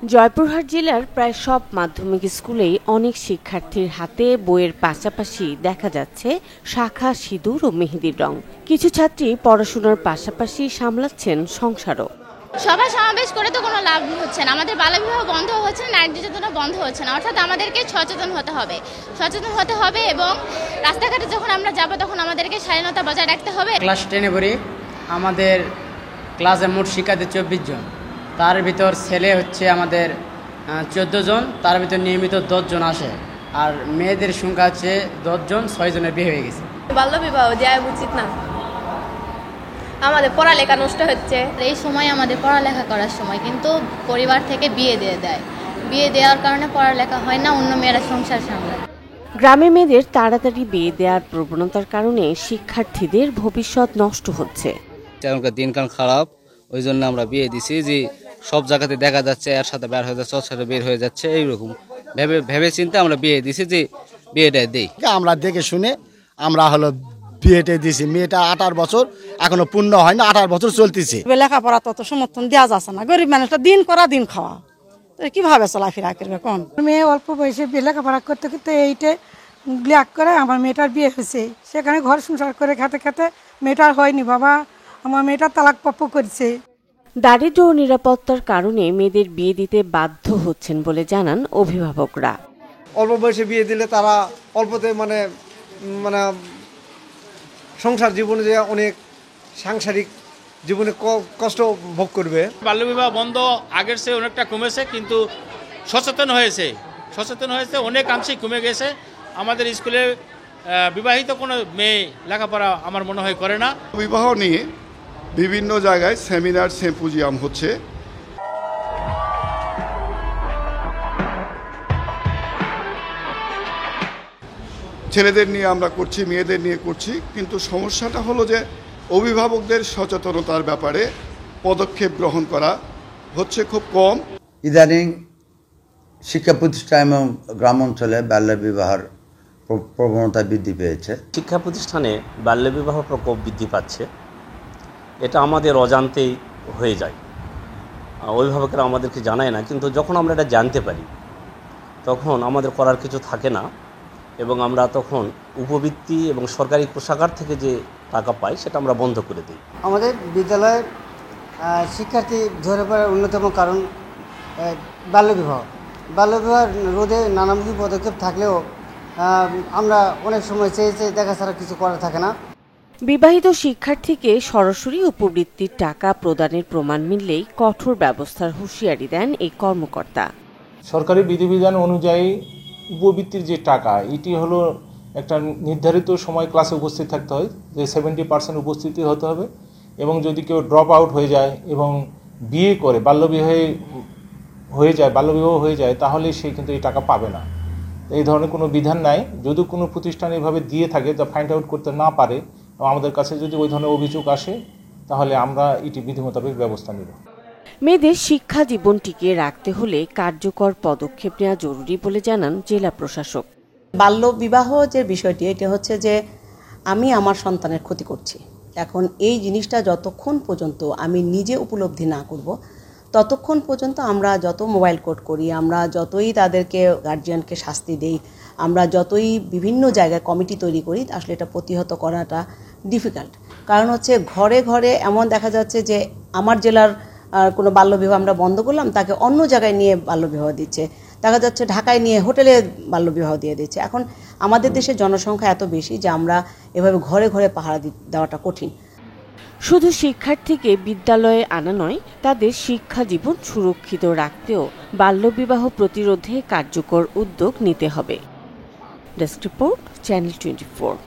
জয়পুরহাট জেলার প্রায় সব মাধ্যমিক স্কুলেই অনেক শিক্ষার্থীর হাতে বইয়ের পাশাপাশি দেখা যাচ্ছে শাখা, সিঁদুর ও মেহেদির রং। কিছু ছাত্রী পড়াশোনার পাশাপাশি সামলাচ্ছেন সংসারও। সভা সমাবেশ করে তো কোনো লাভ হচ্ছে না, আমাদের বাল্যবিবাহ বন্ধ হচ্ছে না, নারী নির্যাতন বন্ধ হচ্ছে না। অর্থাৎ আমাদেরকে সচেতন হতে হবে এবং রাস্তাঘাটে যখন আমরা যাব তখন আমাদেরকে স্বাধীনতা বজায় রাখতে হবে। ক্লাস 10-এ পড়ি, আমাদের ক্লাসে মোট শিক্ষার্থী 24 জন, তার ভিতর ছেলে হচ্ছে আমাদের 14 জন, তার ভিতর নিয়মিত 10 জন আসে, আর মেয়েদের সংখ্যা হচ্ছে 10 জন, 6 জনের বিয়ে হয়ে গেছে। বাল্যবিবাহ দেওয়া উচিত না, আমাদের পড়ালেখা নষ্ট হচ্ছে। এই সময় আমাদের পড়ালেখা করার সময়, কিন্তু পরিবার থেকে বিয়ে দিয়ে দেয়। বিয়ে দেওয়ার কারণে পড়ালেখা হয় না, অন্য মেয়েরা সংসার সামলায়। গ্রামে মেয়েদের তাড়াতাড়ি বিয়ে দেওয়ার প্রবণতার কারণে শিক্ষার্থীদের ভবিষ্যৎ নষ্ট হচ্ছে। এখনকার দিনকাল খারাপ, ওই জন্য আমরা বিয়ে দিছি যে সব জায়গাতে দেখা যাচ্ছে এর সাথে বের হয়ে যাচ্ছে, ওর সাথে বের হয়ে যাচ্ছে, এইরকম ভেবে চিন্তে আমরা বিয়ে দিছি যে বিয়েটা দিই। আমরা দেখে শুনে আমরা বিয়েটা দিছি। মেয়েটা 18 বছর এখনো পূর্ণ হয় না, 18 বছর চলতেছে। লেখাপড়া তত সমর্থন দেওয়া যাচ্ছে না, গরিব মানুষটা দিন করা দিন খাওয়া, কিভাবে চলাফেরা করবে কোন? মেয়ে অল্প বয়সে লেখাপড়া করতে করতে এইটে ব্ল্যাক করে আমার মেয়েটার বিয়ে হয়েছে। সেখানে ঘর সংসার করে খেতে খেতে মেয়েটার হয়নি বাবা, আমার মেয়েটার তালাক প্রাপ্য করেছে। দারিদ্র্য ও নিরাপত্তার কারণে মেয়েদের বিয়ে দিতে বাধ্য হচ্ছেন বলে জানান অভিভাবকরা। অল্প বয়সে বিয়ে দিলে তারা অল্পতে মানে সংসার জীবনে যে অনেক সাংসারিক জীবনে কষ্ট ভোগ করবে। বাল্যবিবাহ বন্ধ আগের চেয়ে অনেকটা কমেছে, কিন্তু সচেতন হয়েছে অনেকাংশেই কমে গেছে। আমাদের স্কুলে বিবাহিত কোনো মেয়ে লেখাপড়া আমার মনে হয় করে না। বিবাহ নিয়ে বিভিন্ন জায়গায় সেমিনার, সিম্পোজিয়াম হচ্ছে। ছেলেদের নিয়ে আমরা করছি, মেয়েদের নিয়ে করছি, কিন্তু সমস্যাটা হলো যে অভিভাবকদের সচেতনতার ব্যাপারে পদক্ষেপ গ্রহণ করা হচ্ছে খুব কম। ইদানিং শিক্ষা প্রতিষ্ঠান এবং গ্রাম অঞ্চলে বাল্যবিবাহের প্রবণতা বৃদ্ধি পেয়েছে। শিক্ষা প্রতিষ্ঠানে বাল্যবিবাহ প্রকোপ বৃদ্ধি পাচ্ছে, এটা আমাদের অজান্তেই হয়ে যায়। অভিভাবকেরা আমাদেরকে জানায় না, কিন্তু যখন আমরা এটা জানতে পারি তখন আমাদের করার কিছু থাকে না, এবং আমরা তখন উপবৃত্তি এবং সরকারি কোষাগার থেকে যে টাকা পাই সেটা আমরা বন্ধ করে দিই। আমাদের বিদ্যালয়ের শিক্ষার্থী ঝরে পড়ার অন্যতম কারণ বাল্যবিবাহ রোধে নানামুখী পদক্ষেপ থাকলেও আমরা অনেক সময় চেয়ে দেখা ছাড়া কিছু করা থাকে না। বিবাহিত শিক্ষার্থীকে সরাসরি উপবৃত্তির টাকা প্রদানের প্রমাণ মিললেই কঠোর ব্যবস্থার হুঁশিয়ারি দেন এই কর্মকর্তা। সরকারি বিধিবিধান অনুযায়ী উপবৃত্তির যে টাকা, এটি হলো একটা নির্ধারিত সময় ক্লাসে উপস্থিত থাকতে হয়, যে 70% উপস্থিতি হতে হবে, এবং যদি কেউ ড্রপ আউট হয়ে যায় এবং বিয়ে করে বাল্যবিবাহ হয়ে যায় তাহলে সে কিন্তু এই টাকা পাবে না। এই ধরনের কোনো বিধান নাই। যদি কোনো প্রতিষ্ঠান এভাবে দিয়ে থাকে যা ফাইন্ড আউট করতে না পারে, এবং আমাদের কাছে যদি ওই ধরনের অভিযোগ আসে, তাহলে আমরা এটি বিধি মোতাবেক ব্যবস্থা নেব। মেয়েদের শিক্ষা জীবন টিকিয়ে রাখতে হলে কার্যকর পদক্ষেপ নেওয়া জরুরি বলে জানান জেলা প্রশাসক। বাল্য বিবাহ যে বিষয়টি, এটা হচ্ছে যে আমি আমার সন্তানের ক্ষতি করছি। এখন এই জিনিসটা যতক্ষণ পর্যন্ত আমি নিজে উপলব্ধি না করব, ততক্ষণ পর্যন্ত আমরা যত মোবাইল কোর্ট করি, আমরা যতই তাদেরকে গার্জিয়ানকে শাস্তি দেই, আমরা যতই বিভিন্ন জায়গায় কমিটি তৈরি করি, আসলে এটা প্রতিহত করাটা ডিফিকাল্ট। কারণ হচ্ছে ঘরে ঘরে এমন দেখা যাচ্ছে যে আমার জেলার কোনো বাল্যবিবাহ আমরা বন্ধ করলাম, তাকে অন্য জায়গায় নিয়ে বাল্যবিবাহ দিচ্ছে, দেখা যাচ্ছে ঢাকায় নিয়ে হোটেলে বাল্যবিবাহ দিয়ে দিচ্ছে। এখন আমাদের দেশের জনসংখ্যা এত বেশি যে আমরা এভাবে ঘরে ঘরে পাহারা দেওয়াটা কঠিন। শুধু শিক্ষার্থীকে বিদ্যালয়ে আনা নয়, তাদের শিক্ষা জীবন সুরক্ষিত রাখতেও বাল্যবিবাহ প্রতিরোধে কার্যকর উদ্যোগ নিতে হবে। Desk report, channel 24।